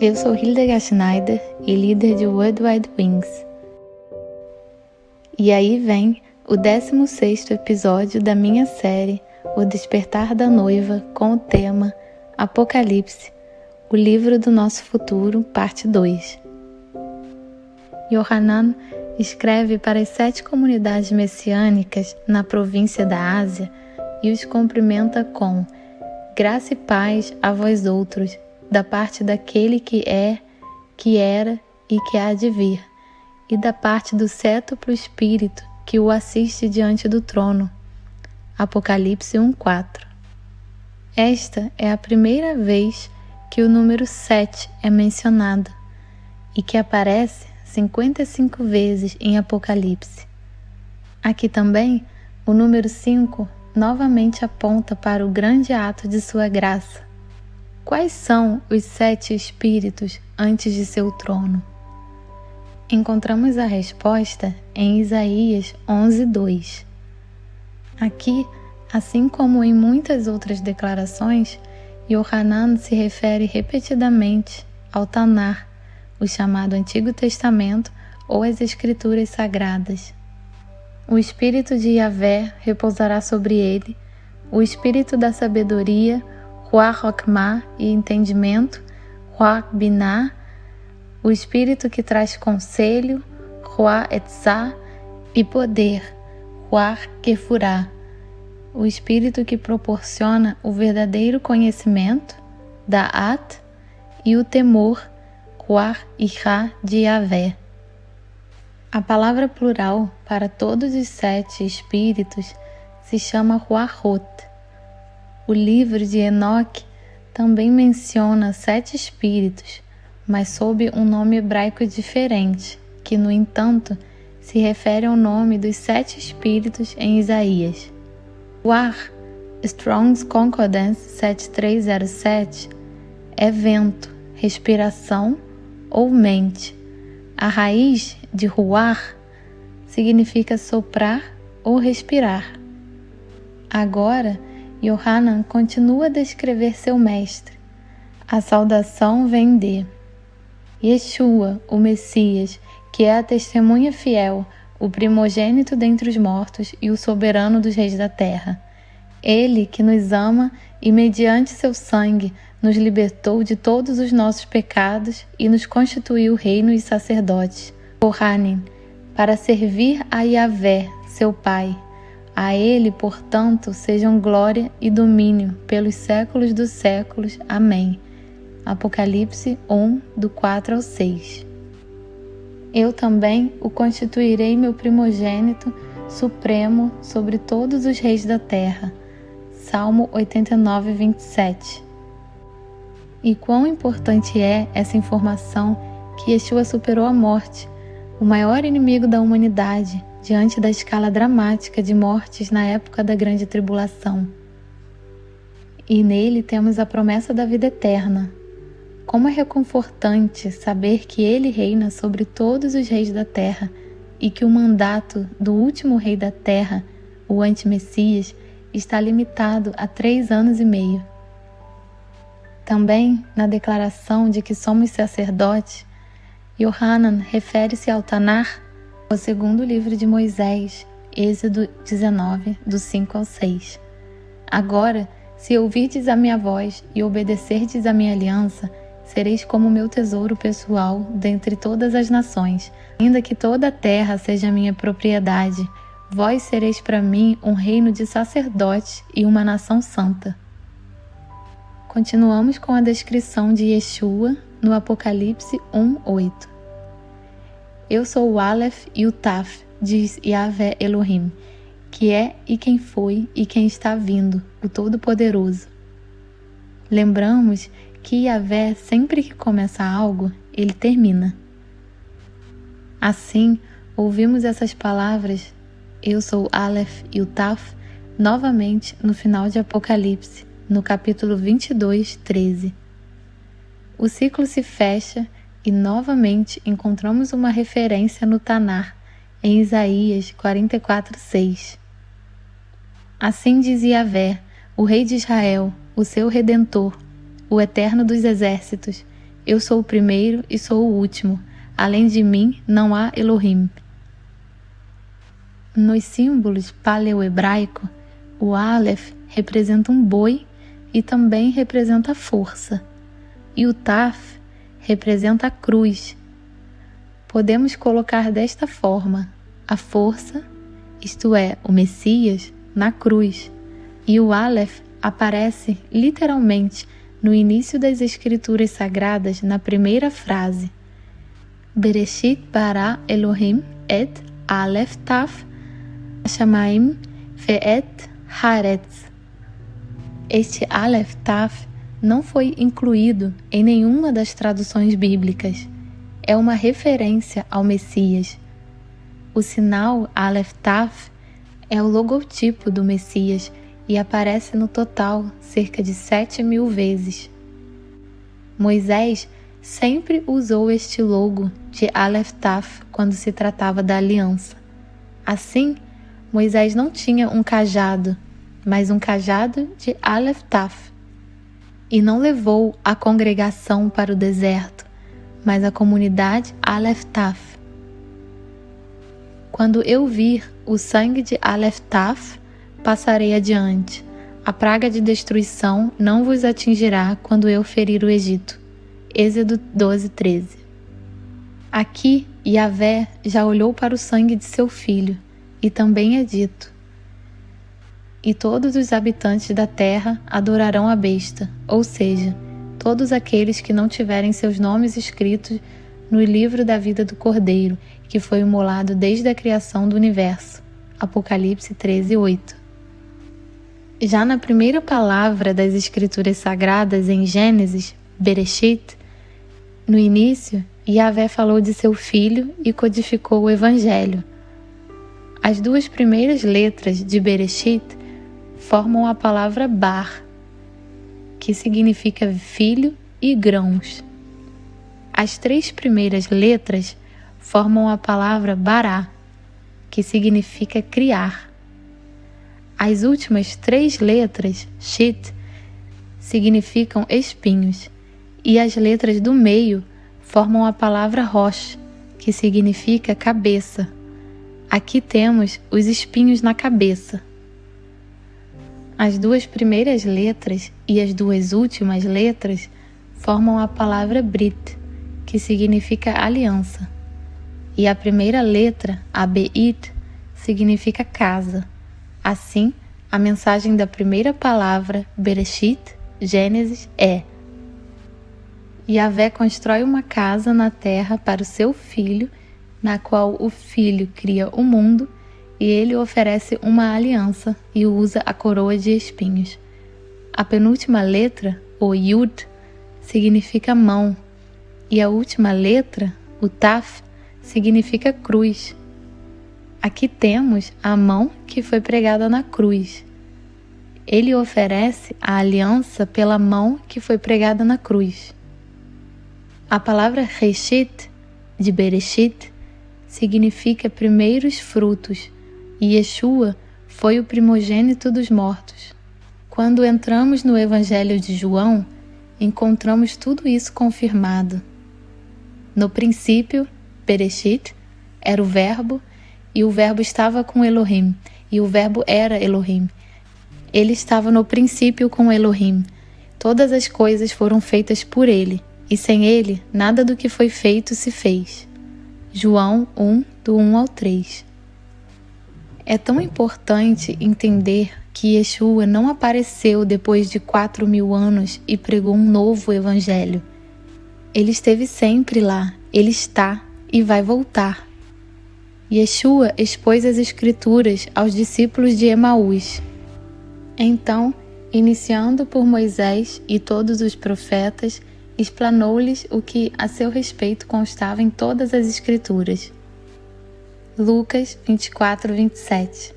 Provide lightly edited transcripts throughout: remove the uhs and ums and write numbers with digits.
Eu sou Hildegard Schneider e líder de Worldwide Wings. E aí vem o 16º episódio da minha série O Despertar da Noiva com o tema Apocalipse, o livro do nosso futuro, parte 2. Yohanan escreve para as 7 comunidades messiânicas na província da Ásia e os cumprimenta com graça e paz a vós outros, da parte daquele que é, que era e que há de vir, e da parte do cétuplo Espírito que o assiste diante do trono. Apocalipse 1:4. Esta é a primeira vez que o número 7 é mencionado e que aparece 55 vezes em Apocalipse. Aqui também, o número 5 novamente aponta para o grande ato de sua graça. Quais são os 7 espíritos antes de seu trono? Encontramos a resposta em Isaías 11:2. Aqui, assim como em muitas outras declarações, Yohanan se refere repetidamente ao Tanar, o chamado Antigo Testamento ou as Escrituras Sagradas. O Espírito de Yahvé repousará sobre ele, o Espírito da sabedoria, Ruach Hokmah e entendimento, Ruach Binah, o Espírito que traz conselho, Ruach Etzah, e poder, Ruach Kefurah, o Espírito que proporciona o verdadeiro conhecimento, Da'at, e o temor, Ruach Ihá de Yahvé. A palavra plural para todos os 7 espíritos se chama Ruachot. O livro de Enoque também menciona 7 espíritos, mas sob um nome hebraico diferente, que, no entanto, se refere ao nome dos 7 espíritos em Isaías. Ruach, Strong's Concordance 7307, é vento, respiração ou mente. A raiz de Ruach significa soprar ou respirar. Agora, Yohanan continua a descrever seu mestre. A saudação vem de Yeshua, o Messias, que é a testemunha fiel, o primogênito dentre os mortos e o soberano dos reis da terra. Ele que nos ama e, mediante seu sangue, nos libertou de todos os nossos pecados e nos constituiu reino e sacerdotes, Kohanim, para servir a Yahvé, seu Pai. A Ele, portanto, sejam glória e domínio pelos séculos dos séculos. Amém. Apocalipse 1, do 4 ao 6. Eu também o constituirei meu primogênito supremo sobre todos os reis da terra. Salmo 89, 27. E quão importante é essa informação que Yeshua superou a morte, o maior inimigo da humanidade, diante da escala dramática de mortes na época da Grande Tribulação. E nele temos a promessa da vida eterna. Como é reconfortante saber que ele reina sobre todos os reis da terra e que o mandato do último rei da terra, o anti-Messias, está limitado a 3 anos e meio. Também, na declaração de que somos sacerdotes, Yohanan refere-se ao Tanar, o segundo livro de Moisés, Êxodo 19, do 5 ao 6. Agora, se ouvirdes a minha voz e obedecerdes a minha aliança, sereis como meu tesouro pessoal dentre todas as nações. Ainda que toda a terra seja minha propriedade, vós sereis para mim um reino de sacerdotes e uma nação santa. Continuamos com a descrição de Yeshua no Apocalipse 1:8. Eu sou o Aleph e o Taf, diz Yahvé Elohim, que é e quem foi e quem está vindo, o Todo-Poderoso. Lembramos que Yahvé, sempre que começa algo, ele termina. Assim, ouvimos essas palavras, eu sou o Aleph e o Taf, novamente no final de Apocalipse, no capítulo 22, 13. O ciclo se fecha e novamente encontramos uma referência no Tanar, em Isaías 44, 6. Assim diz Yahvé, o Rei de Israel, o seu Redentor, o Eterno dos Exércitos, eu sou o primeiro e sou o último. Além de mim, não há Elohim. Nos símbolos paleo-hebraico, o Aleph representa um boi e também representa a força, e o Taf representa a cruz. Podemos colocar desta forma a força, isto é, o Messias, na cruz, e o Aleph aparece literalmente no início das Escrituras Sagradas na primeira frase. Bereshit bara Elohim et Aleph Taf Shamaim ve'et haaretz. Este Aleph Taf não foi incluído em nenhuma das traduções bíblicas. É uma referência ao Messias. O sinal Aleph Taf é o logotipo do Messias e aparece no total cerca de 7.000 vezes. Moisés sempre usou este logo de Aleph Taf quando se tratava da aliança. Assim, Moisés não tinha um cajado, mas um cajado de Aleph Taf. E não levou a congregação para o deserto, mas a comunidade Aleph Taf. Quando eu vir o sangue de Aleph Taf, passarei adiante. A praga de destruição não vos atingirá quando eu ferir o Egito. Êxodo 12:13. Aqui, Yahvé já olhou para o sangue de seu filho, e também é dito: e todos os habitantes da terra adorarão a besta, ou seja, todos aqueles que não tiverem seus nomes escritos no livro da vida do Cordeiro, que foi imolado desde a criação do universo. Apocalipse 13:8. Já na primeira palavra das Escrituras Sagradas em Gênesis, Bereshit, no início, Yahvé falou de seu filho e codificou o Evangelho. As duas primeiras letras de Bereshit formam a palavra Bar, que significa filho e grãos. As três primeiras letras formam a palavra Bará, que significa criar. As últimas três letras, Shit, significam espinhos, e as letras do meio formam a palavra Rosh, que significa cabeça. Aqui temos os espinhos na cabeça. As duas primeiras letras e as duas últimas letras formam a palavra Brit, que significa aliança. E a primeira letra, a Beit, significa casa. Assim, a mensagem da primeira palavra, Bereshit, Gênesis, é: Yahvé constrói uma casa na terra para o seu filho, na qual o filho cria o mundo, e ele oferece uma aliança e usa a coroa de espinhos. A penúltima letra, o Yud, significa mão, e a última letra, o Taf, significa cruz. Aqui temos a mão que foi pregada na cruz. Ele oferece a aliança pela mão que foi pregada na cruz. A palavra Reshit, de Bereshit, significa primeiros frutos, e Yeshua foi o primogênito dos mortos. Quando entramos no Evangelho de João, encontramos tudo isso confirmado. No princípio, Bereshit, era o Verbo, e o Verbo estava com Elohim, e o Verbo era Elohim. Ele estava no princípio com Elohim. Todas as coisas foram feitas por ele, e sem ele, nada do que foi feito se fez. João 1, do 1 ao 3. É tão importante entender que Yeshua não apareceu depois de 4.000 anos e pregou um novo evangelho. Ele esteve sempre lá, ele está e vai voltar. Yeshua expôs as Escrituras aos discípulos de Emaús. Então, iniciando por Moisés e todos os profetas, explanou-lhes o que a seu respeito constava em todas as Escrituras. Lucas 24:27.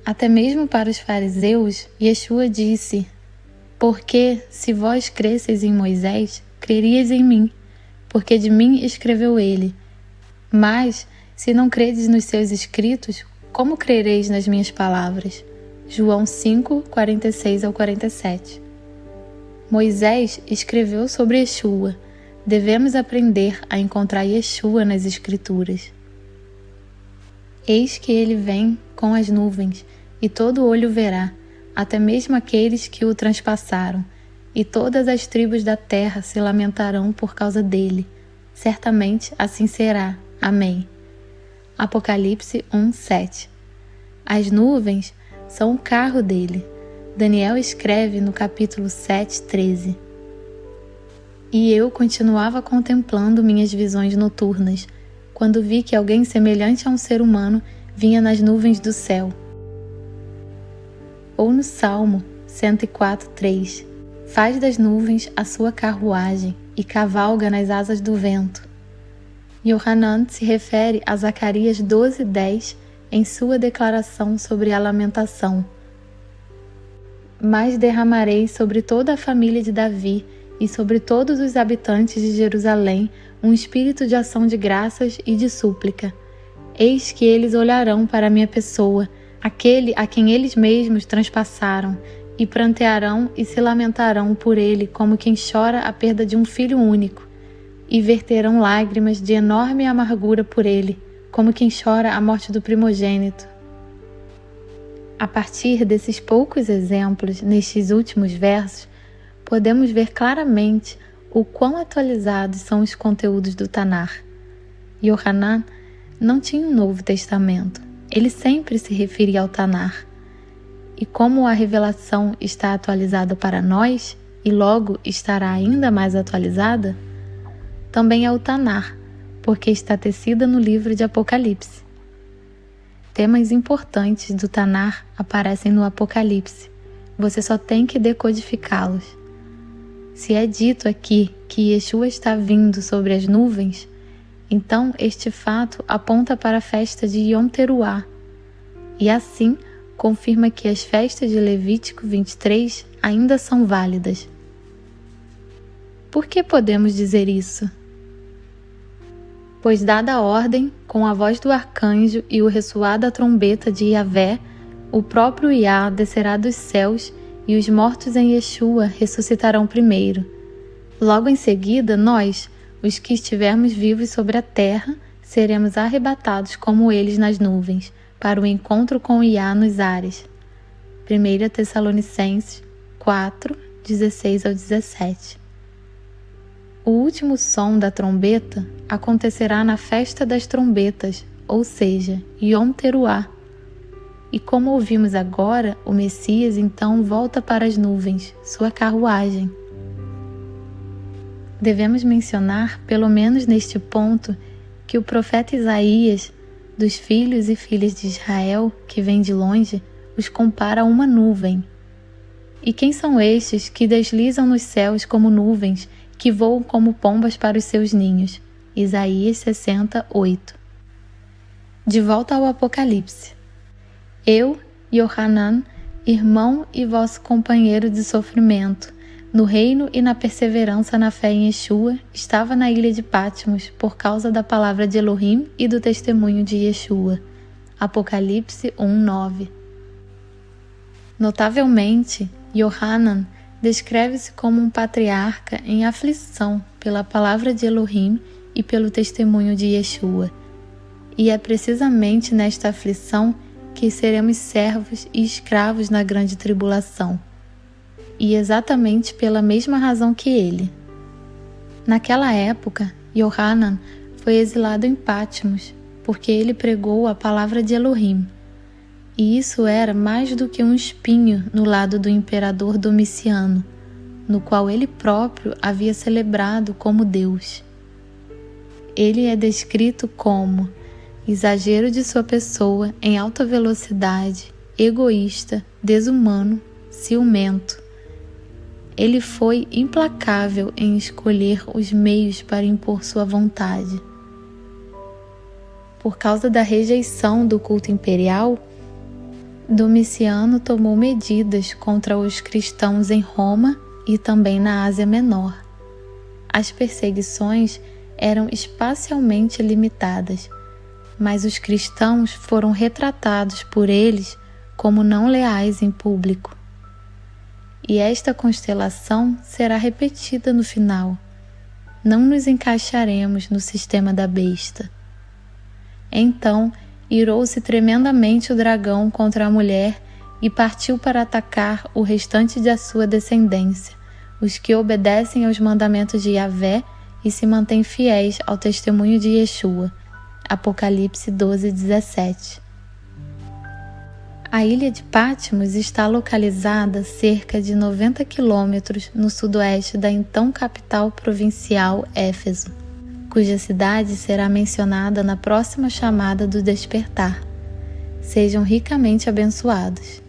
Até mesmo para os fariseus, Yeshua disse: porque, se vós cresceis em Moisés, creríeis em mim, porque de mim escreveu ele. Mas, se não credes nos seus escritos, como crereis nas minhas palavras? João 5, 46 ao 47. Moisés escreveu sobre Yeshua. Devemos aprender a encontrar Yeshua nas Escrituras. Eis que ele vem com as nuvens, e todo olho verá, até mesmo aqueles que o transpassaram, e todas as tribos da terra se lamentarão por causa dele. Certamente assim será. Amém. Apocalipse 1:7. As nuvens são o carro dele. Daniel escreve no capítulo 7:13. E eu continuava contemplando minhas visões noturnas, quando vi que alguém semelhante a um ser humano vinha nas nuvens do céu. Ou no Salmo 104:3. Faz das nuvens a sua carruagem e cavalga nas asas do vento. Yohanan se refere a Zacarias 12:10 em sua declaração sobre a lamentação. Mas derramarei sobre toda a família de Davi e sobre todos os habitantes de Jerusalém um espírito de ação de graças e de súplica. Eis que eles olharão para a minha pessoa, aquele a quem eles mesmos transpassaram, e prantearão e se lamentarão por ele como quem chora a perda de um filho único, e verterão lágrimas de enorme amargura por ele, como quem chora a morte do primogênito. A partir desses poucos exemplos, nestes últimos versos, podemos ver claramente o quão atualizados são os conteúdos do Tanar. Yohanan não tinha um Novo Testamento, ele sempre se referia ao Tanar. E como a revelação está atualizada para nós, e logo estará ainda mais atualizada, também é o Tanar, porque está tecida no livro de Apocalipse. Temas importantes do Tanar aparecem no Apocalipse, você só tem que decodificá-los. Se é dito aqui que Yeshua está vindo sobre as nuvens, então este fato aponta para a festa de Yom Teruah, e assim confirma que as festas de Levítico 23 ainda são válidas. Por que podemos dizer isso? Pois dada a ordem, com a voz do arcanjo e o ressoar da trombeta de Yahvé, o próprio Yah descerá dos céus e os mortos em Yeshua ressuscitarão primeiro. Logo em seguida, nós, os que estivermos vivos sobre a terra, seremos arrebatados como eles nas nuvens, para o encontro com Yah nos ares. 1 Tessalonicenses 4, 16-17. O último som da trombeta acontecerá na festa das trombetas, ou seja, Yom Teruah. E como ouvimos agora, o Messias então volta para as nuvens, sua carruagem. Devemos mencionar, pelo menos neste ponto, que o profeta Isaías, dos filhos e filhas de Israel, que vem de longe, os compara a uma nuvem. E quem são estes que deslizam nos céus como nuvens, que voam como pombas para os seus ninhos? Isaías 60:8. De volta ao Apocalipse. Eu, Yohanan, irmão e vosso companheiro de sofrimento, no reino e na perseverança na fé em Yeshua, estava na ilha de Patmos por causa da palavra de Elohim e do testemunho de Yeshua. Apocalipse 1:9. Notavelmente, Yohanan descreve-se como um patriarca em aflição pela palavra de Elohim e pelo testemunho de Yeshua. E é precisamente nesta aflição que seremos servos e escravos na grande tribulação. E exatamente pela mesma razão que ele. Naquela época, Yohanan foi exilado em Patmos, porque ele pregou a palavra de Elohim. E isso era mais do que um espinho no lado do imperador Domiciano, no qual ele próprio havia celebrado como Deus. Ele é descrito como exagero de sua pessoa em alta velocidade, egoísta, desumano, ciumento. Ele foi implacável em escolher os meios para impor sua vontade. Por causa da rejeição do culto imperial, Domiciano tomou medidas contra os cristãos em Roma e também na Ásia Menor. As perseguições eram espacialmente limitadas, mas os cristãos foram retratados por eles como não leais em público. e esta constelação será repetida no final. Não nos encaixaremos no sistema da besta. Então, irou-se tremendamente o dragão contra a mulher e partiu para atacar o restante de sua descendência, os que obedecem aos mandamentos de Yahvé e se mantêm fiéis ao testemunho de Yeshua. Apocalipse 12:17. A ilha de Patmos está localizada a cerca de 90 quilômetros no sudoeste da então capital provincial Éfeso, cuja cidade será mencionada na próxima chamada do despertar. Sejam ricamente abençoados.